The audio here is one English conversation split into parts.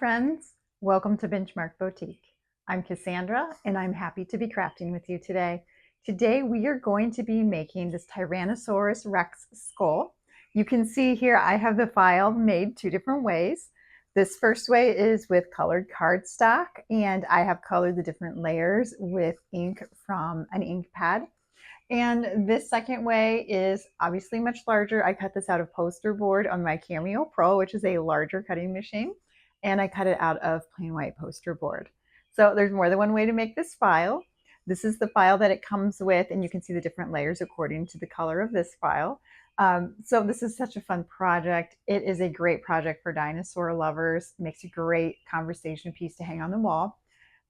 friends, welcome to Benchmark Boutique. I'm Cassandra and I'm happy to be crafting with you today. Today we are going to be making this Tyrannosaurus Rex skull. You can see here I have the file made two different ways. This first way is with colored cardstock, and I have colored the different layers with ink from an ink pad. And this second way is obviously much larger. I cut this out of poster board on my Cameo Pro, which is a larger cutting machine, and I cut it out of plain white poster board. So there's more than one way to make this file. This is the file that it comes with, and you can see the different layers according to the color of this file. So this is such a fun project. It is a great project for dinosaur lovers. It makes a great conversation piece to hang on the wall.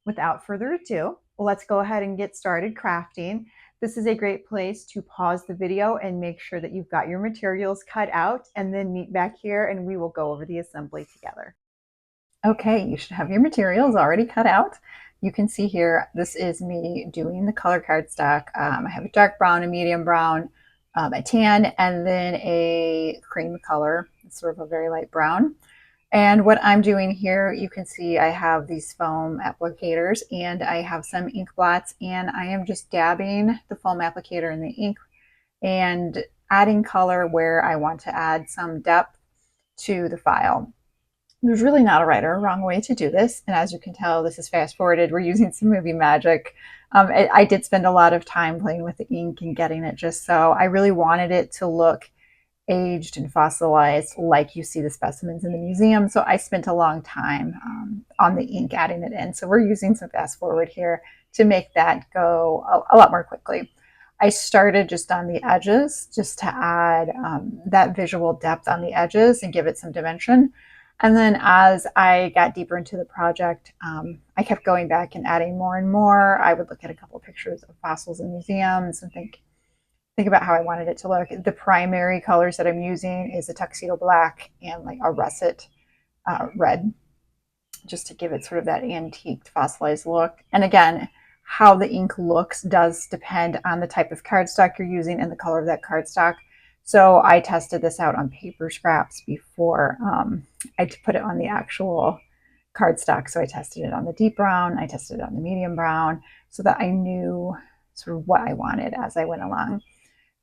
Without further ado, let's go ahead and get started crafting. This is a great place to pause the video and make sure that you've got your materials cut out, and then meet back here and we will go over the assembly together. Okay, you should have your materials already cut out. You can see here, this is me doing the color cardstock. I have a dark brown, a medium brown, a tan, and then a cream color, sort of a very light brown. And what I'm doing here, you can see I have these foam applicators and I have some ink blots, and I am just dabbing the foam applicator in the ink and adding color where I want to add some depth to the file. There's really not a right or a wrong way to do this. And as you can tell, this is fast forwarded. We're using some movie magic. I did spend a lot of time playing with the ink and getting it just so. I really wanted it to look aged and fossilized like you see the specimens in the museum. So I spent a long time on the ink adding it in. So we're using some fast forward here to make that go a lot more quickly. I started just on the edges just to add that visual depth on the edges and give it some dimension. And then as I got deeper into the project, I kept going back and adding more and more. I would look at a couple of pictures of fossils in museums and think about how I wanted it to look. The primary colors that I'm using is a tuxedo black and like a russet red, just to give it sort of that antiqued fossilized look. And again, how the ink looks does depend on the type of cardstock you're using and the color of that cardstock. So I tested this out on paper scraps before I put it on the actual cardstock. So I tested it on the deep brown, I tested it on the medium brown, so that I knew sort of what I wanted as I went along.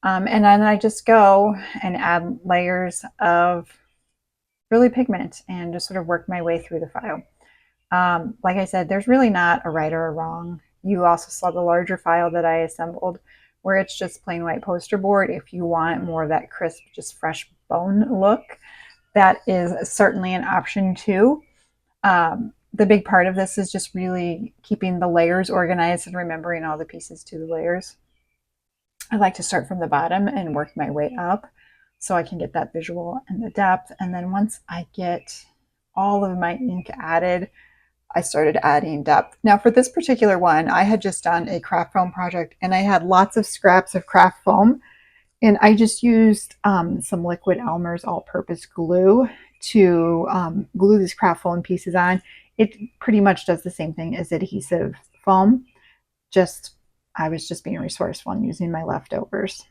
And then I just go and add layers of really pigment and just sort of work my way through the file. Like I said, there's really not a right or a wrong. You also saw the larger file that I assembled where it's just plain white poster board. If you want more of that crisp, just fresh bone look, that is certainly an option too. The big part of this is just really keeping the layers organized and remembering all the pieces to the layers. I like to start from the bottom and work my way up so I can get that visual and the depth. And then once I get all of my ink added, I started adding depth. Now for this particular one, I had just done a craft foam project and I had lots of scraps of craft foam, and I just used some liquid Elmer's all-purpose glue to glue these craft foam pieces on. It pretty much does the same thing as adhesive foam, just I was just being resourceful and using my leftovers.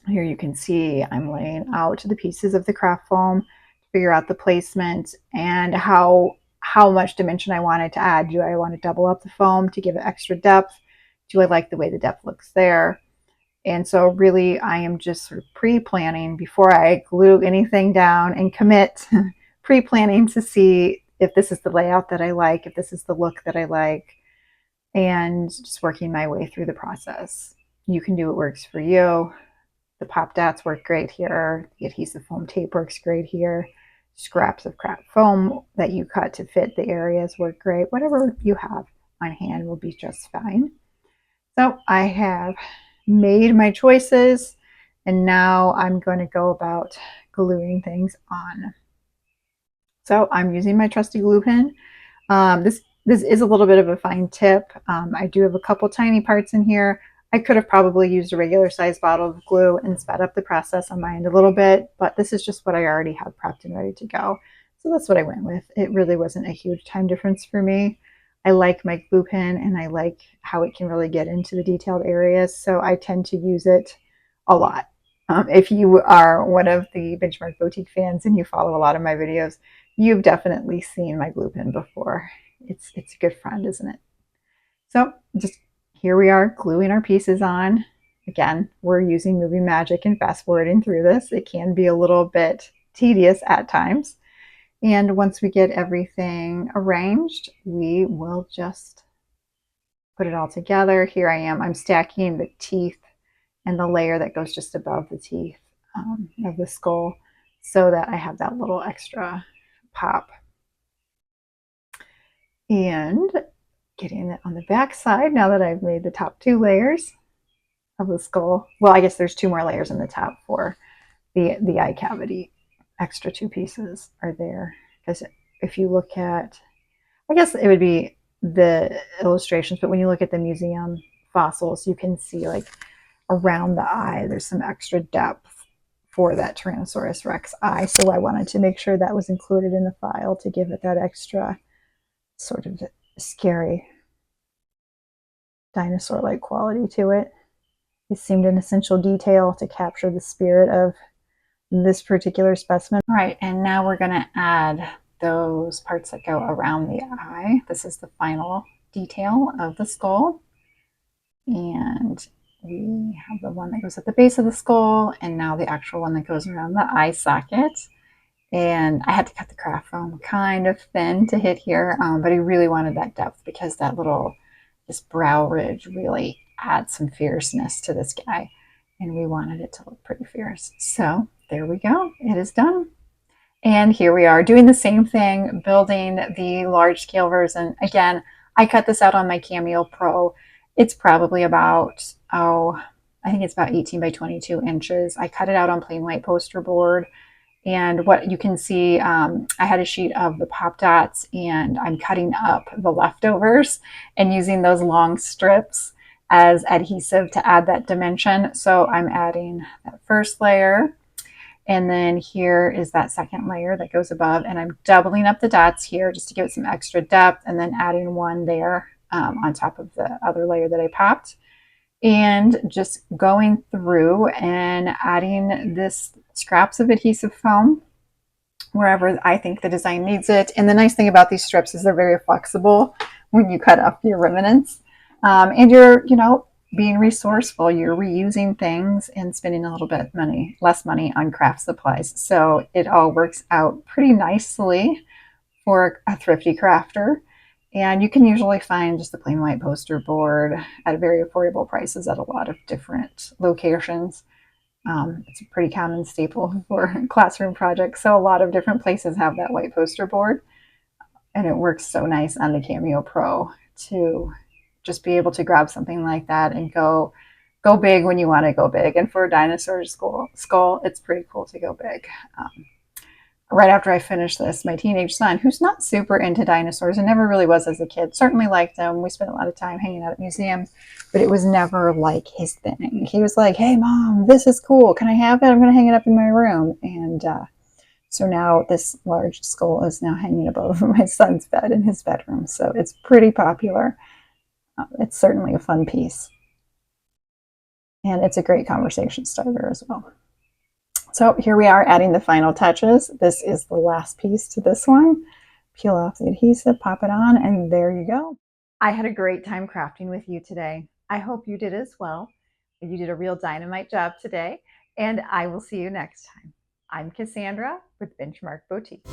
Here you can see I'm laying out the pieces of the craft foam to figure out the placement and how much dimension I wanted to add. Do I want to double up the foam to give it extra depth? Do I like the way the depth looks there? And so really I am just sort of pre-planning before I glue anything down and commit, pre-planning to see if this is the layout that I like, if this is the look that I like, and just working my way through the process. You can do what works for you. The pop dots work great here. The adhesive foam tape works great here. Scraps of craft foam that you cut to fit the areas work great. Whatever you have on hand will be just fine. So I have made my choices, and now I'm going to go about gluing things on. So I'm using my trusty glue pen. This is a little bit of a fine tip. I do have a couple tiny parts in here. I could have probably used a regular size bottle of glue and sped up the process on my end a little bit, but this is just what I already have prepped and ready to go. So that's what I went with. It really wasn't a huge time difference for me. I like my glue pen and I like how it can really get into the detailed areas, so I tend to use it a lot. If you are one of the Benchmark Boutique fans and you follow a lot of my videos, You've definitely seen my glue pen before. It's a good friend, isn't it? So just here we are gluing our pieces on. Again, we're using movie magic and fast forwarding through this. It can be a little bit tedious at times. And once we get everything arranged, we will just put it all together. Here I am. I'm stacking the teeth and the layer that goes just above the teeth of the skull so that I have that little extra pop. And getting it on the back side, now that I've made the top 2 layers of the skull. Well, I guess there's 2 more layers in the top for the eye cavity. Extra 2 pieces are there. Because if you look at, I guess it would be the illustrations, but when you look at the museum fossils, you can see like around the eye, there's some extra depth for that Tyrannosaurus Rex eye. So I wanted to make sure that was included in the file to give it that extra sort of scary dinosaur-like quality to it. It seemed an essential detail to capture the spirit of this particular specimen. All right, and now we're going to add those parts that go around the eye. This is the final detail of the skull. And we have the one that goes at the base of the skull, and now the actual one that goes around the eye socket. And I had to cut the craft foam kind of thin to hit here, but I really wanted that depth because that this brow ridge really adds some fierceness to this guy, and we wanted it to look pretty fierce. So there we go, it is done. And here we are doing the same thing, building the large scale version. Again, I cut this out on my Cameo Pro. It's probably about, I think it's about 18 by 22 inches. I cut it out on plain white poster board. And what you can see, I had a sheet of the pop dots, and I'm cutting up the leftovers and using those long strips as adhesive to add that dimension. So I'm adding that first layer, and then here is that second layer that goes above, and I'm doubling up the dots here just to give it some extra depth, and then adding one there on top of the other layer that I popped. And just going through and adding this scraps of adhesive foam wherever I think the design needs it. And the nice thing about these strips is they're very flexible when you cut up your remnants. And you're, being resourceful. You're reusing things and spending a little bit less money on craft supplies. So it all works out pretty nicely for a thrifty crafter. And you can usually find just the plain white poster board at very affordable prices at a lot of different locations. It's a pretty common staple for classroom projects. So a lot of different places have that white poster board. And it works so nice on the Cameo Pro to just be able to grab something like that and go big when you want to go big. And for a dinosaur skull, it's pretty cool to go big. Right after I finished this, my teenage son, who's not super into dinosaurs and never really was as a kid, certainly liked them. We spent a lot of time hanging out at museums, but it was never like his thing. He was like, "Hey, Mom, this is cool. Can I have it? I'm going to hang it up in my room." And so now this large skull is now hanging above my son's bed in his bedroom. So it's pretty popular. It's certainly a fun piece. And it's a great conversation starter as well. So here we are adding the final touches. This is the last piece to this one. Peel off the adhesive, pop it on, and there you go. I had a great time crafting with you today. I hope you did as well. You did a real dynamite job today, and I will see you next time. I'm Cassandra with Benchmark Boutique.